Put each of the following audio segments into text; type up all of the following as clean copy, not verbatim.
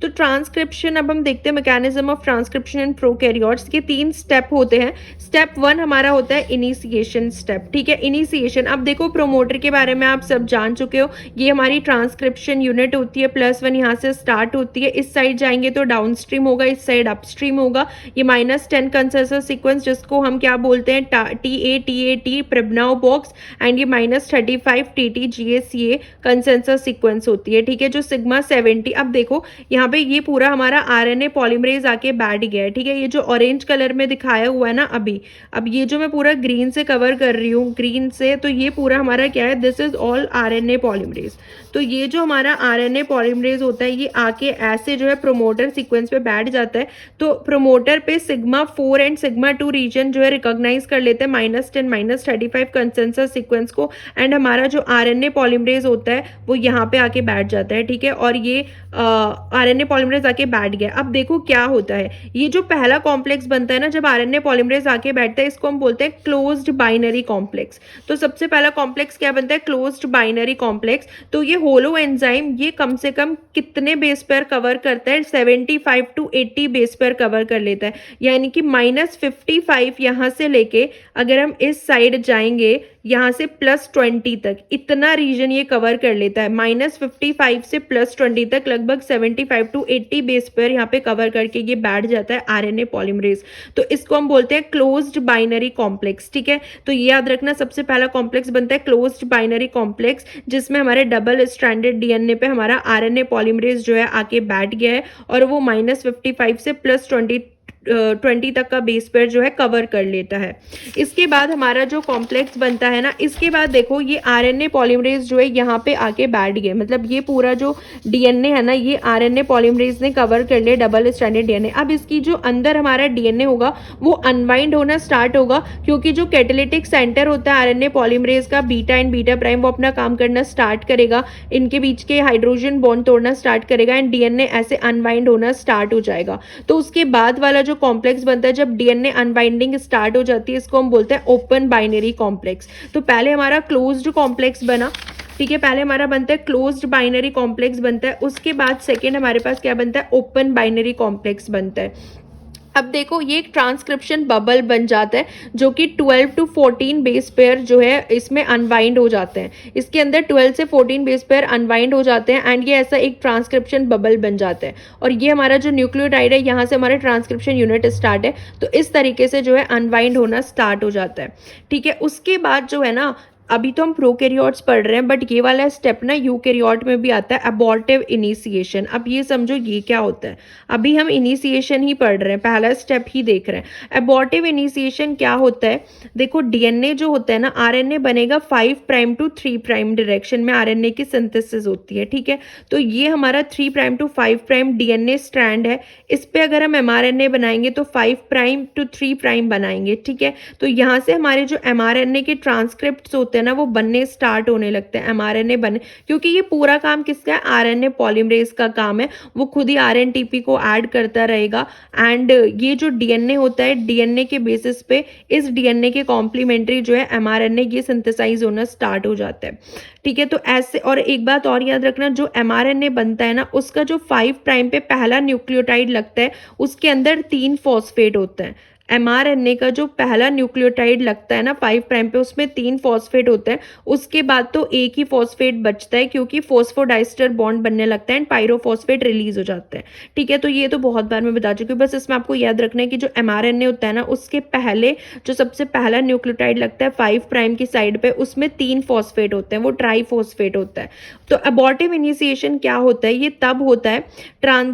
तो ट्रांसक्रिप्शन, अब हम देखते हैं mechanism of transcription in prokaryotes के 3 स्टेप होते हैं। स्टेप 1 हमारा होता है इनिशिएशन स्टेप, ठीक है। इनिशिएशन, अब देखो प्रोमोटर के बारे में आप सब जान चुके हो, ये हमारी ट्रांसक्रिप्शन यूनिट होती है, +1 यहाँ से स्टार्ट होती है, इस साइड जाएंगे तो डाउनस्ट्रीम होगा, इस साइड अपस्ट्रीम होगा। ये -10 कंसेसर सीक्वेंस जिसको हम क्या बोलते हैं, TA प्रिब्नाउ बॉक्स, एंड ये -35 TTGACA कंसेंसस सीक्वेंस होती है, ठीक है, जो सिग्मा 70। अब देखो यहाँ पे ये पूरा हमारा RNA पॉलीमरेज आके बैठ गया है, ठीक है। ये जो ऑरेंज कलर में दिखाया हुआ है ना अभी, अब ये जो मैं पूरा ग्रीन से कवर कर रही हूँ, ग्रीन से, तो ये पूरा हमारा क्या है, this is all RNA polymerase. तो ये जो हमारा RNA पॉलीमरेज होता है ये आके ऐसे जो है प्रोमोटर सीक्वेंस पे बैठ जाता है। तो प्रोमोटर पे सिग्मा 4 एंड सिग्मा 2 रीजन जो है रिकॉग्नाइज कर लेते हैं -10 -35 कंसेंसस सीक्वेंस को, एंड हमारा जो RNA पॉलीमरेज होता है वो यहाँ पे आके बैठ जाता है, ठीक है। और ये RNA पॉलीमरेज आके बैठ गया। अब देखो क्या होता है, ये जो पहला कॉम्प्लेक्स बनता है ना जब RNA पॉलीमरेज आके बैठता है, इसको हम बोलते हैं क्लोज्ड बाइनरी कॉम्प्लेक्स। तो सबसे पहला कॉम्प्लेक्स क्या बनता है, क्लोज्ड बाइनरी कॉम्प्लेक्स। तो ये होलो एंजाइम ये कम से कम कितने बेस पेयर कवर करता है, 75 to 80 बेस पेयर कवर कर लेता है, यानी कि -55 यहाँ से लेके अगर हम इस साइड जाएंगे यहाँ से +20 तक, इतना रीजन ये कवर कर लेता है। -55 से +20 तक लगभग 75 to 80 बेस पेयर यहाँ पे कवर करके ये बैठ जाता है RNA पॉलीमरेज। तो इसको हम बोलते हैं क्लोज्ड बाइनरी कॉम्प्लेक्स, ठीक है। तो ये याद रखना, सबसे पहला कॉम्प्लेक्स बनता है क्लोज्ड बाइनरी कॉम्प्लेक्स, जिसमें हमारे डबल स्ट्रैंडेड DNA पे हमारा RNA पॉलीमरेज जो है आके बैठ गया है, और वो -55 से +20 तक का बेस पेयर जो है कवर कर लेता है। इसके बाद हमारा जो कॉम्प्लेक्स बनता है ना, इसके बाद देखो ये RNA पॉलीमरेज जो है यहाँ पे आके बैठ गए, मतलब ये पूरा जो DNA है ना ये RNA पॉलीमरेज ने कवर कर लिया, डबल स्ट्रैंडेड DNA। अब इसकी जो अंदर हमारा DNA होगा वो अनवाइंड होना स्टार्ट होगा, क्योंकि जो कैटालिटिक सेंटर होता है RNA पॉलीमरेज का, बीटा एंड बीटा प्राइम, वो अपना काम करना स्टार्ट करेगा, इनके बीच के हाइड्रोजन बॉन्ड तोड़ना स्टार्ट करेगा, एंड DNA ऐसे अनवाइंड होना स्टार्ट हो जाएगा। तो उसके बाद वाला जो कॉम्प्लेक्स बनता है जब DNA अनबाइंडिंग स्टार्ट हो जाती है, इसको हम बोलते हैं ओपन बाइनरी कॉम्प्लेक्स। तो पहले हमारा क्लोज्ड कॉम्प्लेक्स बना, ठीक है, पहले हमारा बनता है क्लोज्ड बाइनरी कॉम्प्लेक्स बनता है, उसके बाद सेकेंड हमारे पास क्या बनता है, ओपन बाइनरी कॉम्प्लेक्स बनता है। अब देखो ये एक ट्रांसक्रिप्शन बबल बन जाता है जो कि 12 to 14 बेस पेयर जो है इसमें अनवाइंड हो जाते हैं, इसके अंदर 12 से 14 बेस पेयर अनवाइंड हो जाते हैं, एंड ये ऐसा एक ट्रांसक्रिप्शन बबल बन जाता है। और ये हमारा जो न्यूक्लियोटाइड है यहाँ से हमारा ट्रांसक्रिप्शन यूनिट स्टार्ट है, तो इस तरीके से जो है अनवाइंड होना स्टार्ट हो जाता है, ठीक है। उसके बाद जो है ना, अभी तो हम प्रोकैरियोट्स पढ़ रहे हैं, बट ये वाला स्टेप ना यूकैरियोट में भी आता है, अबॉर्टिव इनिशिएशन। अब ये समझो ये क्या होता है, अभी हम इनिशिएशन ही पढ़ रहे हैं, पहला स्टेप ही देख रहे हैं। अबॉर्टिव इनिशिएशन क्या होता है, देखो DNA जो होता है ना, RNA बनेगा 5 प्राइम to 3 प्राइम डायरेक्शन में RNA की सिंथेसिस होती है, ठीक है। तो ये हमारा 3 prime to 5 prime DNA strand है, इस पे अगर हम mRNA बनाएंगे तो 5 प्राइम to 3 प्राइम बनाएंगे, ठीक है। तो यहाँ से हमारे जो mRNA के ट्रांसक्रिप्ट्स होते हैं ना वो बनने स्टार्ट होने लगते हैं, mRNA बने, क्योंकि ये पूरा काम किसका है, RNA पॉलीमरेज का काम है, वो खुद ही RNTP को ऐड करता रहेगा, एंड ये जो DNA होता है DNA के बेसिस पे इस DNA के कॉम्प्लीमेंट्री जो है mRNA ये सिंथेसाइज होना स्टार्ट हो जाता है, ठीक है। तो ऐसे, और एक बात और याद रखना, जो mRNA बनता है ना उसका जो 5 प्राइम पे पहला न्यूक्लियोटाइड लगता है उसके अंदर 3 फॉस्फेट होते हैं। mRNA का जो पहला न्यूक्लियोटाइड लगता है ना 5 प्राइम पे, उसमें 3 फॉस्फेट होते हैं, उसके बाद तो एक ही फॉस्फेट बचता है, क्योंकि फॉस्फोडाइस्टर बॉन्ड बनने लगता है एंड पायरोफॉस्फेट रिलीज हो जाता है, ठीक है। तो ये तो बहुत बार मैं बता चुकी हूँ, बस इसमें आपको याद रखना है कि जो mRNA होता है ना उसके पहले जो सबसे पहला न्यूक्लियोटाइड लगता है 5 प्राइम की साइड पे, उसमें 3 फॉस्फेट होते हैं, वो ट्राईफॉस्फेट होता है। तो अबॉर्टिव इनिशिएशन क्या होता है, ये तब होता है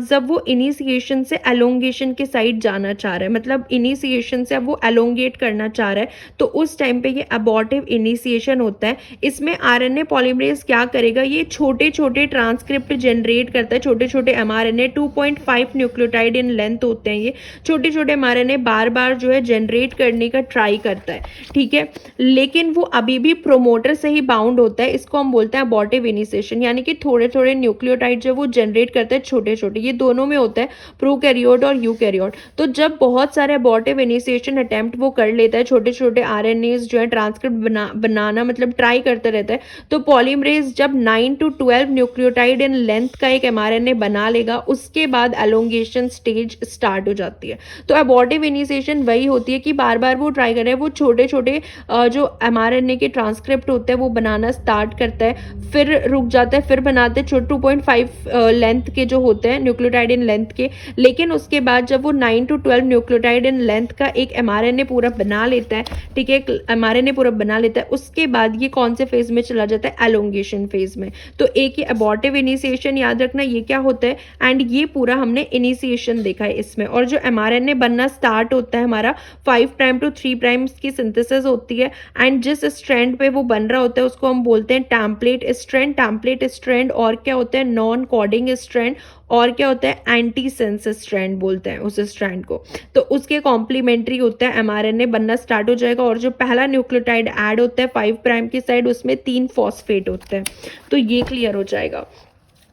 जब वो इनिशिएशन से एलोंगेशन के साइड जाना चाह रहा है, मतलब इनिशिएशन से अब वो एलोंगेट करना चाह रहा है, तो उस टाइम पे ये अबॉर्टिव इनिशिएशन होता है। इसमें RNA पॉलीमरेज क्या करेगा, ये छोटे छोटे ट्रांसक्रिप्ट जनरेट करता है, छोटे छोटे mRNA 2.5 न्यूक्लियोटाइड इन लेंथ होते हैं, ये छोटे छोटे mRNA बार बार जो है जनरेट करने का ट्राई करता है, ठीक है। लेकिन वो अभी भी प्रोमोटर से ही बाउंड होता है, इसको हम बोलते हैं अबॉर्टिव इनिशिएशन, यानी कि थोड़े थोड़े न्यूक्लियोटाइड जो वो जनरेट करता है छोटे छोटे, ये दोनों में होता है, प्रोकैरियोट और यूकैरियोट। तो जब बहुत सारे अबॉर्टिव एबॉर्टिव इनिशिएशन अटेम्प्ट वो कर लेता है, छोटे छोटे आरएनएस जो है ट्रांसक्रिप्ट बनाना मतलब ट्राई करते रहता है, तो पॉलीमरेज जब 9 to 12 न्यूक्लियोटाइड इन लेंथ का एक एमआरएनए बना लेगा, उसके बाद एलोंगेशन स्टेज स्टार्ट हो जाती है। तो एबॉर्टिव इनिशिएशन वही होती है कि बार बार वो ट्राई कर रहे हैं, वो छोटे छोटे जो एमआरएनए के ट्रांसक्रिप्ट होते हैं वो बनाना स्टार्ट करता है, फिर रुक जाता है, फिर बनाते हैं 2.5 लेंथ के जो होते हैं न्यूक्लियोटाइड इन लेंथ के। लेकिन उसके बाद जब वो 9 to 12 न्यूक्लियोटाइड इन लेंथ का एक एमआरएनए पूरा बना लेता है, ठीक है, एक एमआरएनए पूरा बना लेता है, उसके बाद ये कौन से फेज में चला जाता है, एलोंगेशन फेज में। तो एक ये एबॉर्टिव इनिशिएशन याद रखना ये क्या होता है, एंड ये पूरा हमने इनिशिएशन देखा है इसमें। और जो एमआरएनए बनना स्टार्ट होता है हमारा 5 प्राइम to 3 प्राइम की सिंथेसिस होती है, एंड जिस स्ट्रैंड पे वो बन रहा होता है उसको हम बोलते हैं टेम्पलेट स्ट्रैंड। टेम्पलेट स्ट्रैंड और क्या होता है, नॉन कोडिंग स्ट्रैंड, और क्या होता है, एंटी सेंस स्ट्रैंड बोलते हैं उस स्ट्रैंड को। तो उसके कॉम्प्लीमेंट्री होता है एमआरएनए बनना स्टार्ट हो जाएगा, और जो पहला न्यूक्लियोटाइड ऐड होता है 5 प्राइम की साइड, उसमें 3 फॉस्फेट होते हैं। तो ये क्लियर हो जाएगा।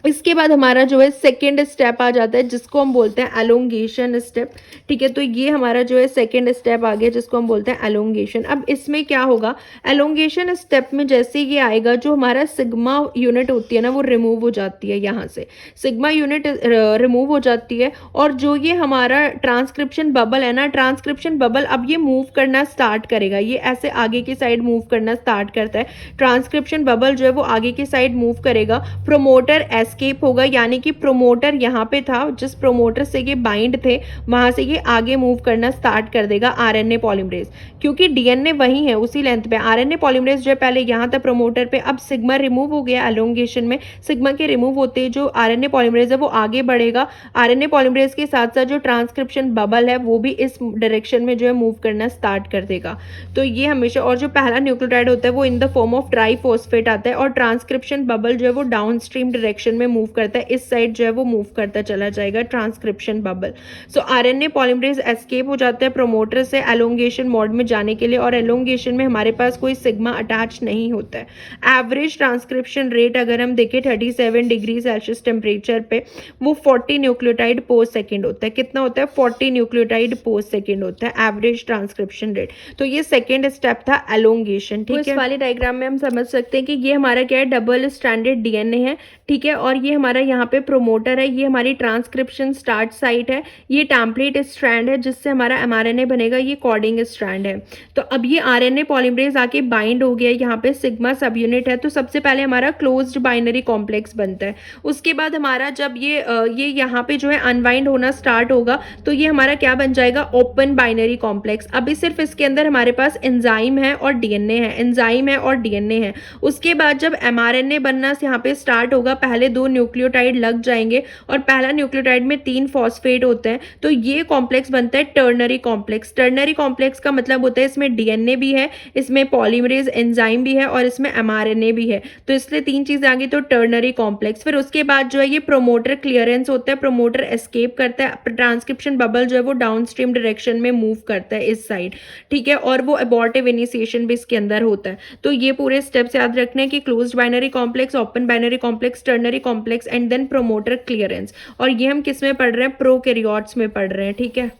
इसके बाद हमारा जो है सेकेंड स्टेप आ जाता है, जिसको हम बोलते हैं एलोंगेशन स्टेप, ठीक है। तो ये हमारा जो है सेकेंड स्टेप आ गया, जिसको हम बोलते हैं एलोंगेशन। अब इसमें क्या होगा, एलोंगेशन स्टेप में जैसे ये आएगा, जो हमारा सिग्मा यूनिट होती है ना वो रिमूव हो जाती है, यहाँ से सिग्मा यूनिट रिमूव हो जाती है, और जो ये हमारा ट्रांसक्रिप्शन बबल है ना, ट्रांसक्रिप्शन बबल अब ये मूव करना स्टार्ट करेगा, ये ऐसे आगे की साइड मूव करना स्टार्ट करता है। ट्रांसक्रिप्शन बबल जो है वो आगे की साइड मूव करेगा, प्रोमोटर एस्केप होगा, यानी कि प्रोमोटर यहाँ पे था, जिस प्रोमोटर से ये बाइंड थे वहां से ये आगे मूव करना स्टार्ट कर देगा आरएनए पॉलीमरेज, क्योंकि डीएनए वही है उसी लेंथ पे। आरएनए पॉलीमरेज जो है पहले यहाँ था प्रोमोटर पे, अब सिग्मा रिमूव हो गया एलोंगेशन में। सिग्मा के रिमूव होते ही जो आरएनए पॉलीमरेज है वो आगे बढ़ेगा, आरएनए पॉलीमरेज के साथ साथ जो ट्रांसक्रिप्शन बबल है वो भी इस डायरेक्शन में जो है मूव करना स्टार्ट कर देगा। तो ये हमेशा, और जो पहला न्यूक्लियोटाइड होता है वो in the form of triphosphate आता है, और ट्रांसक्रिप्शन बबल जो है वो डाउन स्ट्रीम डायरेक्शन में मूव करता है, इस साइड जो है वो मूव करता चला जाएगा ट्रांसक्रिप्शन बबल। सो आरएनए पॉलीमरेज एस्केप हो जाता है प्रोमोटर से एलोंगेशन मोड में जाने के लिए, और एलोंगेशन में हमारे पास कोई सिग्मा अटैच नहीं होता है। एवरेज ट्रांसक्रिप्शन रेट अगर हम देखें 37 डिग्री सेल्सियस टेम्परेचर पे, वो 40 न्यूक्लियोटाइड पर सेकेंड होता है। कितना होता है, 40 न्यूक्लियोटाइड पर सेकेंड होता है एवरेज ट्रांसक्रिप्शन रेट। तो ये सेकेंड स्टेप था एलोंगेशन, ठीक है। इस वाले डायग्राम में हम समझ सकते हैं कि ये हमारा क्या है, डबल स्ट्रैंडेड डीएनए है, ठीक है, और ये हमारा यहाँ पे प्रोमोटर है, ये हमारी ट्रांसक्रिप्शन स्टार्ट साइट है, ये टेम्पलेट स्ट्रैंड है जिससे हमारा एमआरएनए बनेगा, ये कोडिंग स्ट्रैंड है। तो अब ये आरएनए पॉलीमरेज आके बाइंड हो गया, यहाँ पे सिग्मा सब यूनिट है, तो सबसे पहले हमारा क्लोज्ड बाइनरी कॉम्प्लेक्स बनता है। उसके बाद हमारा जब ये यहाँ पे जो है अनवाइंड होना स्टार्ट होगा, तो ये हमारा क्या बन जाएगा, ओपन बाइनरी कॉम्प्लेक्स। अभी सिर्फ इसके अंदर हमारे पास एंजाइम है और डीएनए है, एंजाइम है और डीएनए है। उसके बाद जब एमआरएनए बनना यहाँ पे स्टार्ट होगा, पहले 2 न्यूक्लियोटाइड लग जाएंगे, और पहला न्यूक्लियोटाइड में 3 फॉस्फेट होते हैं, तो ये कॉम्प्लेक्स बनता है टर्नरी कॉम्प्लेक्स। टर्नरी कॉम्प्लेक्स का मतलब होता है इसमें डीएनए भी है, इसमें पॉलीमरेज एंजाइम भी है, और इसमें एमआरएनए भी है, तो इसलिए 3 चीजें आ गई, तो टर्नरी कॉम्प्लेक्स। फिर उसके बाद जो है ये प्रोमोटर क्लियरेंस होता है, प्रोमोटर एस्केप करता है, ट्रांसक्रिप्शन बबल जो है वो डाउनस्ट्रीम डायरेक्शन में मूव करता है इस साइड, ठीक है, और वो एबॉर्टिव इनिशिएशन भी इसके अंदर होता है। तो ये पूरे स्टेप्स याद रखने हैं कि closed binary complex, open binary complex, ternary complex, and then promoter clearance. और ये हम किस में पढ़ रहे हैं, प्रोकैरियोट्स में पढ़ रहे हैं, ठीक है।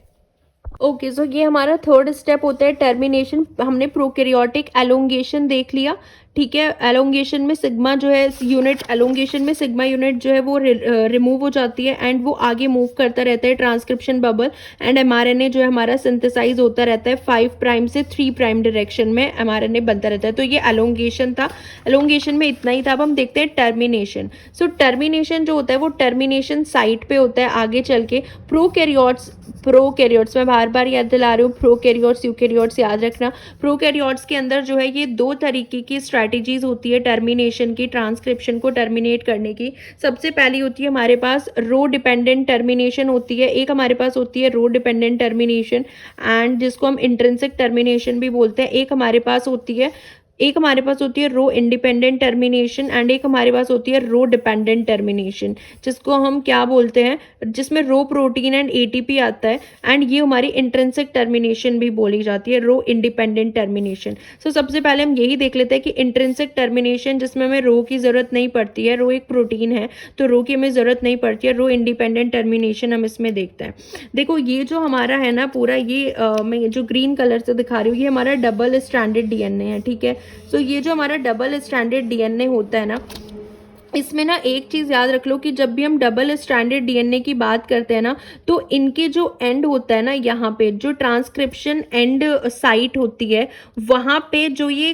ओके, सो ये हमारा थर्ड स्टेप होता है टर्मिनेशन। हमने प्रोकैरियोटिक एलोंगेशन देख लिया, ठीक है। एलोंगेशन में सिग्मा जो है यूनिट, एलोंगेशन में सिग्मा यूनिट जो है वो रिमूव हो जाती है, एंड वो आगे मूव करता रहता है ट्रांसक्रिप्शन बबल, एंड एमआरएनए जो है हमारा सिंथेसाइज होता रहता है 5 प्राइम से 3 प्राइम डायरेक्शन में एमआरएनए बनता रहता है। तो ये एलोंगेशन था, एलोंगेशन में इतना ही था। अब हम देखते हैं टर्मिनेशन। सो टर्मिनेशन जो होता है वो टर्मिनेशन साइट पे होता है आगे चल के। प्रोकैरियोट्स में बार बार याद दिला रही हूँ, प्रोकैरियोट्स यूकैरियोट्स याद रखना। प्रोकैरियोट्स के अंदर जो है ये 2 तरीके की स्ट्रैटेजीज होती है टर्मिनेशन की, ट्रांसक्रिप्शन को टर्मिनेट करने की। सबसे पहली होती है हमारे पास रो डिपेंडेंट टर्मिनेशन होती है, एक हमारे पास होती है रो डिपेंडेंट टर्मिनेशन, एंड जिसको हम इंट्रिंसिक टर्मिनेशन भी बोलते हैं। एक हमारे पास होती है एक हमारे पास होती है रो इंडिपेंडेंट टर्मिनेशन एंड एक हमारे पास होती है रो डिपेंडेंट टर्मिनेशन, जिसको हम क्या बोलते हैं, जिसमें रो प्रोटीन एंड एटीपी आता है एंड ये हमारी इंट्रिंसिक टर्मिनेशन भी बोली जाती है, रो इंडिपेंडेंट टर्मिनेशन। सो सबसे पहले हम यही देख लेते हैं कि इंट्रिंसिक टर्मिनेशन जिसमें हमें रो की ज़रूरत नहीं पड़ती है, रो एक प्रोटीन है तो रो की हमें ज़रूरत नहीं पड़ती है। रो इंडिपेंडेंट टर्मिनेशन हम इसमें देखते हैं। देखो ये जो हमारा है ना पूरा ये मैं जो ग्रीन कलर से दिखा रही हूँ ये हमारा डबल स्ट्रैंडेड डीएनए है, ठीक है। सो ये जो हमारा डबल स्ट्रैंडेड डीएनए होता है ना, इसमें ना एक चीज़ याद रख लो कि जब भी हम डबल स्ट्रैंडेड डीएनए की बात करते हैं ना, तो इनके जो एंड होता है ना, यहाँ पे जो ट्रांसक्रिप्शन एंड साइट होती है वहाँ पे जो ये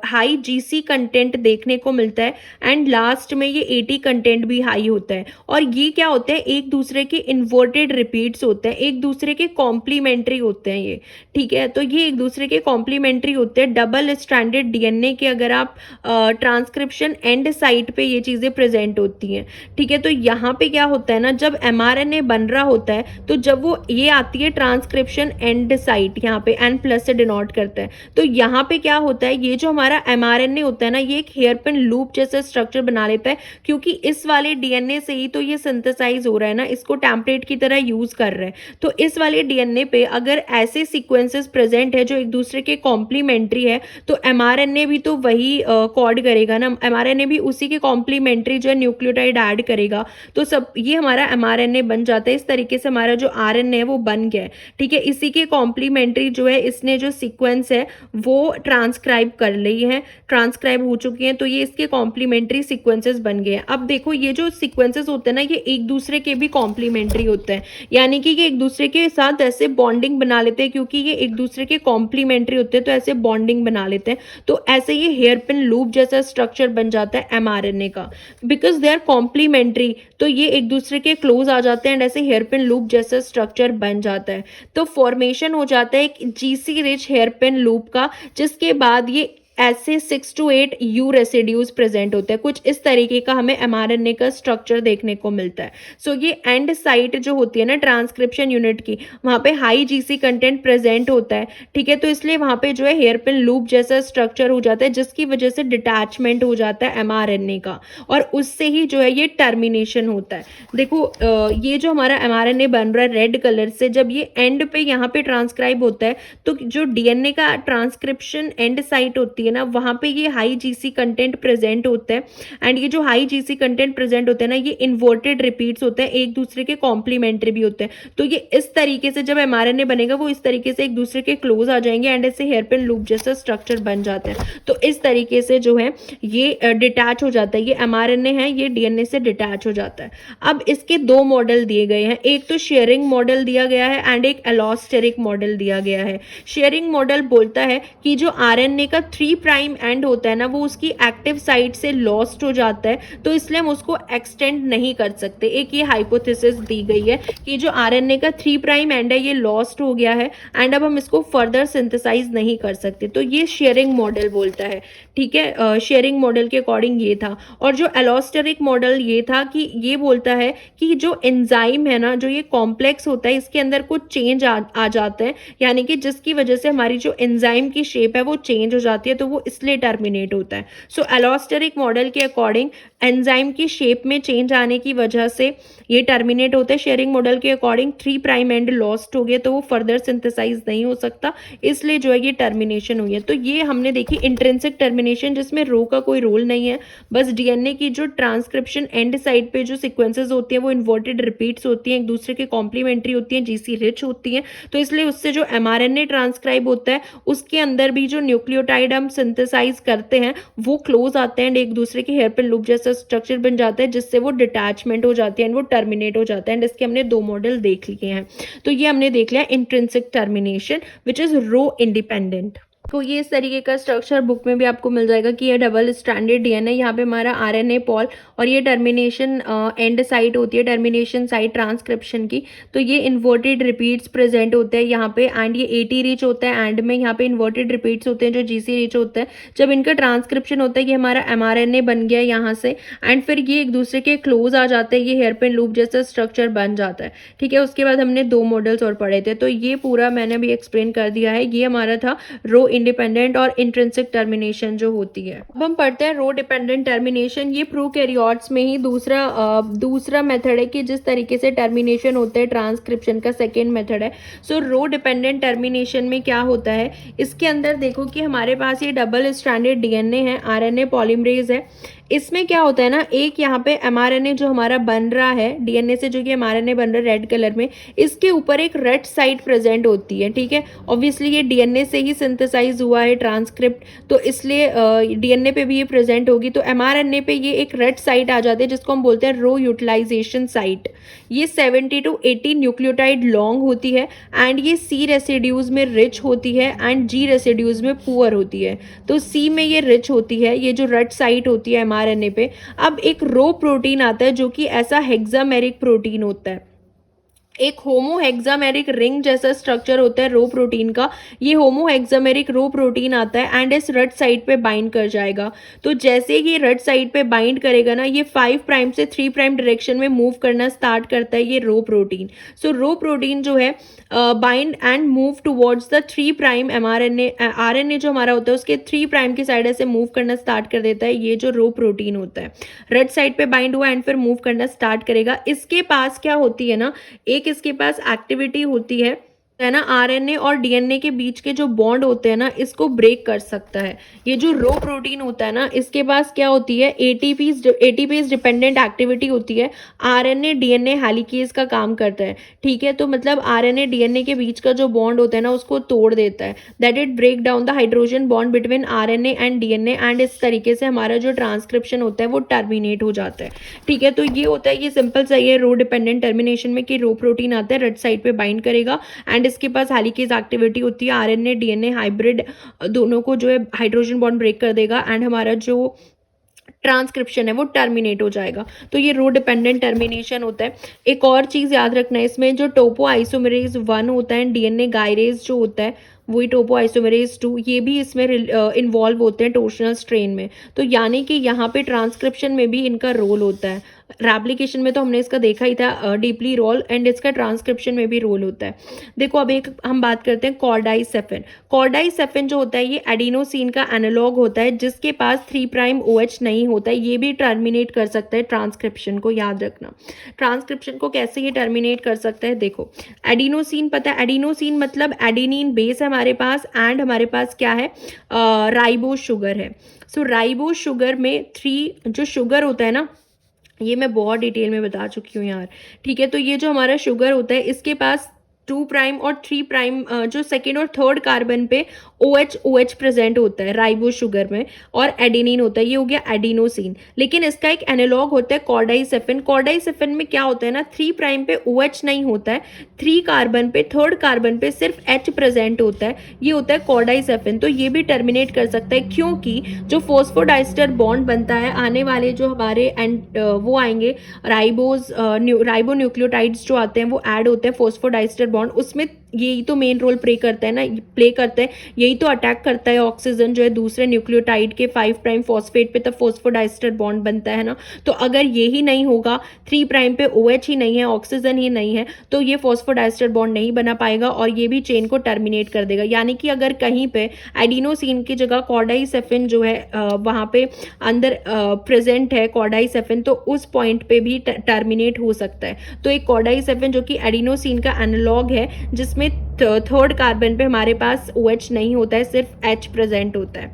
हाई जीसी कंटेंट देखने को मिलता है एंड लास्ट में ये एटी कंटेंट भी हाई होता है। और ये क्या होता है, एक दूसरे के इन्वर्टेड रिपीट्स होते हैं, एक दूसरे के कॉम्प्लीमेंट्री होते हैं ये, ठीक है। तो ये एक दूसरे के कॉम्प्लीमेंट्री होते हैं डबल स्ट्रैंडेड डीएनए के। अगर आप ट्रांसक्रिप्शन एंड साइट पे ये चीज़ें प्रेजेंट होती हैं, ठीक है। तो यहाँ पे क्या होता है ना, जब एमआरएनए बन रहा होता है तो जब वो ये आती है ट्रांसक्रिप्शन एंड साइट, यहाँ पे एन प्लस से डिनोट करता है, तो यहाँ पे क्या होता है, ये जो हमारा एमआरएनए होता है ना ये एक हेयरपिन लूप जैसा स्ट्रक्चर बना लेता है, क्योंकि इस वाले डीएनए से ही तो ये सिंथेसाइज हो रहा है ना, इसको टेम्पलेट की तरह यूज कर रहे हैं। तो इस वाले डीएनए पे अगर ऐसे सीक्वेंसेस प्रेजेंट है जो एक दूसरे के कॉम्प्लीमेंट्री है, तो एमआरएनए भी तो वही कॉड करेगा ना, एमआरएनए भी उसी के कॉम्प्लीमेंट्री जो है न्यूक्लियोटाइड ऐड करेगा, तो सब ये हमारा एमआरएनए बन जाता है। इस तरीके से हमारा जो आरएनए है वो बन गया है, ठीक है। इसी के कॉम्प्लीमेंट्री जो है इसने जो सीक्वेंस है वो ट्रांसक्राइब कर ली है, ट्रांसक्राइब हो चुकी हैं, तो ये इसके कॉम्प्लीमेंट्री सीक्वेंसेस बन गए हैं। अब देखो ये जो सीक्वेंसेस होते हैं ना ये एक दूसरे के भी कॉम्प्लीमेंट्री होते हैं, यानी कि ये एक दूसरे के साथ ऐसे बॉन्डिंग बना लेते हैं, क्योंकि ये एक दूसरे के कॉम्प्लीमेंट्री होते हैं तो ऐसे बॉन्डिंग बना लेते हैं। तो ऐसे ये हेयरपिन लूप जैसा स्ट्रक्चर बन जाता है एमआरएनए का, बिकॉज दे आर कॉम्प्लीमेंट्री, तो ये एक दूसरे के क्लोज आ जाते हैं एंड ऐसे हेयरपिन लूप जैसा स्ट्रक्चर बन जाता है। तो फॉर्मेशन हो जाता है एक जीसी रिच हेयरपिन लूप का, जिसके बाद ये ऐसे 6 to 8 यू रेसिड्यूज प्रेजेंट होते हैं। कुछ इस तरीके का हमें एमआरएनए का स्ट्रक्चर देखने को मिलता है। सो ये एंड साइट जो होती है ना ट्रांसक्रिप्शन यूनिट की, वहाँ पे हाई जीसी कंटेंट प्रेजेंट होता है, ठीक है। तो इसलिए वहाँ पे जो है हेयरपिन लूप जैसा स्ट्रक्चर हो जाता है, जिसकी वजह से डिटैचमेंट हो जाता है एमआरएनए का, और उससे ही जो है ये टर्मिनेशन होता है। देखो ये जो हमारा एमआरएनए बन रहा है रेड कलर से, जब ये एंड पे यहाँ पे ट्रांसक्राइब होता है तो जो डीएनए का ट्रांसक्रिप्शन एंड साइट होती है ना, वहाँ पे ये हाई जीसी कंटेंट प्रेजेंट होता है एंड ये जो हाई जीसी कंटेंट प्रेजेंट होते हैं ना ये इन्वर्टेड रिपीट्स होते हैं, एक दूसरे के कॉम्प्लीमेंट्री भी होते हैं। तो ये इस तरीके से जब एमआरएनए बनेगा वो इस तरीके से एक दूसरे के क्लोज आ जाएंगे एंड ऐसे हेयरपिन लूप जैसा स्ट्रक्चर बन जाता है। तो इस तरीके से जो है ये डिटैच हो जाता है, ये एमआरएनए है ये डीएनए से डिटैच हो जाता है। अब इसके दो मॉडल दिए गए हैं, एक तो शेयरिंग मॉडल दिया गया है एंड एक एलोस्टेरिक मॉडल दिया गया है। शेयरिंग मॉडल बोलता है कि जो आरएनए का 3 प्राइम एंड होता है ना वो उसकी एक्टिव साइट से लॉस्ट हो जाता है, तो इसलिए हम उसको एक्सटेंड नहीं कर सकते। एक ये हाइपोथेसिस दी गई है कि जो आरएनए का 3 प्राइम एंड है ये लॉस्ट हो गया है एंड अब हम इसको फर्दर सिंथेसाइज नहीं कर सकते, तो ये शेयरिंग मॉडल बोलता है, ठीक है। शेयरिंग मॉडल के अकॉर्डिंग ये था। और जो एलोस्टेरिक मॉडल ये था कि ये बोलता है कि जो एंजाइम है ना, जो ये कॉम्प्लेक्स होता है इसके अंदर कुछ चेंज आ जाते हैं, यानी कि जिसकी वजह से हमारी जो एंजाइम की शेप है वो चेंज हो जाती है, तो वो इसलिए टर्मिनेट होता है। सो एलोस्टेरिक मॉडल के अकॉर्डिंग एंजाइम की शेप में चेंज आने की वजह से ये टर्मिनेट होता है। शेयरिंग मॉडल के अकॉर्डिंग 3 प्राइम एंड लॉस्ट हो गए तो वो फर्दर सिंथेसाइज नहीं हो सकता, इसलिए जो है ये टर्मिनेशन हुई है। तो ये हमने देखी इंट्रिंसिक टर्मिनेशन जिसमें रो का कोई रोल नहीं है, बस डीएनए की जो ट्रांसक्रिप्शन एंड साइड पे जो सीक्वेंसेस होती हैं वो इन्वर्टेड रिपीट्स होती हैं, एक दूसरे के कॉम्प्लीमेंट्री होती हैं, जीसी रिच होती हैं, तो इसलिए उससे जो एमआरएनए ट्रांसक्राइब होता है उसके अंदर भी जो न्यूक्लियोटाइड हम सिंथेसाइज करते हैं वो क्लोज आते हैं एंड एक दूसरे के हेयरपिन लूप जैसा स्ट्रक्चर बन जाता है, जिससे वो डिटैचमेंट हो जाती है एंड वो टर्मिनेट हो जाता है। एंड इसके हमने दो मॉडल देख लिए हैं। तो ये हमने देख लिया intrinsic termination which is rho independent. तो ये इस तरीके का स्ट्रक्चर बुक में भी आपको मिल जाएगा कि ये डबल स्ट्रैंडेड डीएनए, यहाँ पे हमारा आरएनए पॉल और ये टर्मिनेशन एंड साइट होती है, टर्मिनेशन साइट ट्रांसक्रिप्शन की, तो ये इन्वर्टेड रिपीट्स प्रेजेंट होते हैं यहाँ पे एंड ये एटी रिच होता है एंड में यहाँ पे इन्वर्टेड रिपीट्स होते हैं जो जीसी रिच होता है। जब इनका ट्रांसक्रिप्शन होता है ये हमारा एमआरएनए बन गया यहाँ से एंड फिर ये एक दूसरे के क्लोज आ जाते हैं, ये हेयरपिन लूप जैसा स्ट्रक्चर बन जाता है, ठीक है। उसके बाद हमने दो मॉडल्स और पढ़े थे, तो ये पूरा मैंने अभी एक्सप्लेन कर दिया है। ये हमारा था रो इंडिपेंडेंट और इंट्रिंसिक टर्मिनेशन जो होती है। अब हम पढ़ते हैं रो डिपेंडेंट टर्मिनेशन। ये प्रोकैरियोट्स में ही दूसरा मेथड है कि जिस तरीके से टर्मिनेशन होता है, ट्रांसक्रिप्शन का सेकेंड मेथड है। सो रो डिपेंडेंट टर्मिनेशन में क्या होता है, इसके अंदर देखो कि हमारे पास ये डबल स्ट्रैंडेड डीएनए है, आरएनए पॉलीमरेज है। इसमें क्या होता है ना, एक यहाँ पे एमआरएनए जो हमारा बन रहा है डीएनए से, जो कि एमआरएनए बन रहा है रेड कलर में, इसके ऊपर एक रेड साइट प्रेजेंट होती है। ठीक है, ऑब्वियसली ये डीएनए से ही सिंथेसाइज हुआ है ट्रांसक्रिप्ट, तो इसलिए डीएनए पे भी ये प्रेजेंट होगी। तो एमआरएनए पे ये एक रेड साइट आ जाती है जिसको हम बोलते हैं रो यूटिलाइजेशन साइट। ये 70 to 80 न्यूक्लियोटाइड लॉन्ग होती है एंड ये सी रेसिड्यूज में रिच होती है एंड जी रेसिड्यूज में पुअर होती है। तो सी में ये रिच होती है, ये जो रेड साइट होती है एमआरएनए पे। अब एक रो प्रोटीन आता है जो कि ऐसा हेक्सामेरिक प्रोटीन होता है, एक होमोहेक्सामेरिक रिंग जैसा स्ट्रक्चर होता है रो प्रोटीन का। ये होमोहेक्सामेरिक रो प्रोटीन आता है एंड इस रेड साइट पे बाइंड कर जाएगा। तो जैसे ही रेड साइट पे बाइंड करेगा ना, ये 5 प्राइम से 3 प्राइम डायरेक्शन में मूव करना स्टार्ट करता है ये रो प्रोटीन। सो रो प्रोटीन जो है bind and move towards the 3 prime mRNA, RNA जो हमारा होता है उसके 3 प्राइम की साइड ऐसे मूव करना स्टार्ट कर देता है। ये जो रो प्रोटीन होता है रेड साइट पे बाइंड हुआ एंड फिर मूव करना स्टार्ट करेगा। इसके पास क्या होती है ना, एक इसके पास एक्टिविटी होती है ना, आरएनए और डीएनए के बीच के जो बॉन्ड होते हैं ना, इसको ब्रेक कर सकता है। ये जो रो प्रोटीन होता है ना, इसके पास क्या होती है, एटीपीज डिपेंडेंट एक्टिविटी होती है। आरएनए डीएनए हेलिकेज का काम करता है। ठीक है, तो मतलब आरएनए डीएनए के बीच का जो बॉन्ड होता है ना, उसको तोड़ देता है, that it break down the hydrogen bond between RNA and DNA and इस तरीके से हमारा जो ट्रांसक्रिप्शन होता है वो टर्मिनेट हो जाता है। ठीक है, तो ये होता है, ये सिंपल सा है रो डिपेंडेंट टर्मिनेशन में कि रो प्रोटीन आता है, रेड साइड पे बाइंड करेगा एंड इसके पास हेलिकेज एक्टिविटी होती है। आरएनए डीएनए हाइब्रिड दोनों को जो है हाइड्रोजन बॉन्ड ब्रेक कर देगा एंड हमारा जो ट्रांसक्रिप्शन है वो टर्मिनेट हो जाएगा। तो ये रो डिपेंडेंट टर्मिनेशन होता है। एक और चीज़ याद रखना है इसमें, जो टोपो आइसोमेरेज 1 होता है, डीएनए गायरेज जो होता है वही टोपो आइसोमेरेज 2, ये भी इसमें इन्वॉल्व होते हैं टोर्शनल स्ट्रेन में। तो यानी कि यहाँ पे ट्रांसक्रिप्शन में भी इनका रोल होता है। रेप्लिकेशन में तो हमने इसका देखा ही था डीपली रोल, एंड इसका ट्रांसक्रिप्शन में भी रोल होता है। देखो अब एक हम बात करते हैं कॉर्डाइसेफिन। कॉर्डाइसेफिन जो होता है ये एडिनोसिन का एनालॉग होता है जिसके पास 3 प्राइम OH नहीं होता है। ये भी टर्मिनेट कर सकता है ट्रांसक्रिप्शन को, याद रखना। ट्रांसक्रिप्शन को कैसे ये टर्मिनेट कर सकता है, देखो एडिनोसिन पता है, एडिनोसिन मतलब एडिनिन बेस है हमारे पास एंड हमारे पास क्या है, राइबोस शुगर है। सो राइबोस शुगर में 3 जो शुगर होता है ना, ये मैं बहुत डिटेल में बता चुकी हूँ यार। ठीक है, तो ये जो हमारा शुगर होता है इसके पास 2 प्राइम और 3 प्राइम जो सेकेंड और थर्ड कार्बन पे OH प्रेजेंट होता है राइबो शुगर में, और एडेनिन होता है, ये हो गया एडिनोसिन। लेकिन इसका एक एनालॉग होता है कॉर्डाइसेफिन। कॉर्डाइसेफिन में क्या होता है ना, 3 प्राइम पे OH नहीं होता है, 3 कार्बन पे थर्ड कार्बन पे सिर्फ H प्रेजेंट होता है, ये होता है कॉर्डाइसेफिन। तो ये भी टर्मिनेट कर सकता है क्योंकि जो फोस्फोडाइस्टर बॉन्ड बनता है, आने वाले जो हमारे वो आएंगे राइबो न्यूक्लियोटाइड्स जो आते हैं वो ऐड होते हैं फोस्फोडाइस्टर बॉन्ड, उसमें यही तो मेन रोल प्ले करता है ना, प्ले करता है, यही तो अटैक करता है ऑक्सीजन जो है दूसरे न्यूक्लियोटाइड के 5 प्राइम फॉस्फेट पे, तब फोस्फोडाइस्टर बॉन्ड बनता है ना। तो अगर ये ही नहीं होगा, 3 प्राइम पे OH ही नहीं है, ऑक्सीजन ही नहीं है, तो ये फोस्फोडाइस्टर बॉन्ड नहीं बना पाएगा और ये भी चेन को टर्मिनेट कर देगा। यानी कि अगर कहीं पे एडिनोसिन की जगह कॉर्डाइसेफिन जो है वहाँ पे अंदर प्रेजेंट है कॉर्डाइसेफिन, तो उस पॉइंट पे भी टर्मिनेट हो सकता है। तो एक कॉर्डाइसेफिन जो कि एडिनोसिन का एनालॉग है जिसमें थर्ड कार्बन पे हमारे पास OH नहीं होता है, सिर्फ H प्रेजेंट होता है।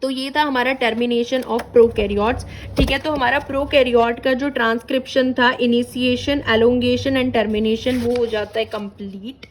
तो ये था हमारा टर्मिनेशन ऑफ प्रोकैरियोट्स। ठीक है, तो हमारा प्रोकैरियोट का जो ट्रांसक्रिप्शन था, इनिशिएशन, एलोंगेशन एंड टर्मिनेशन, वो हो जाता है कंप्लीट।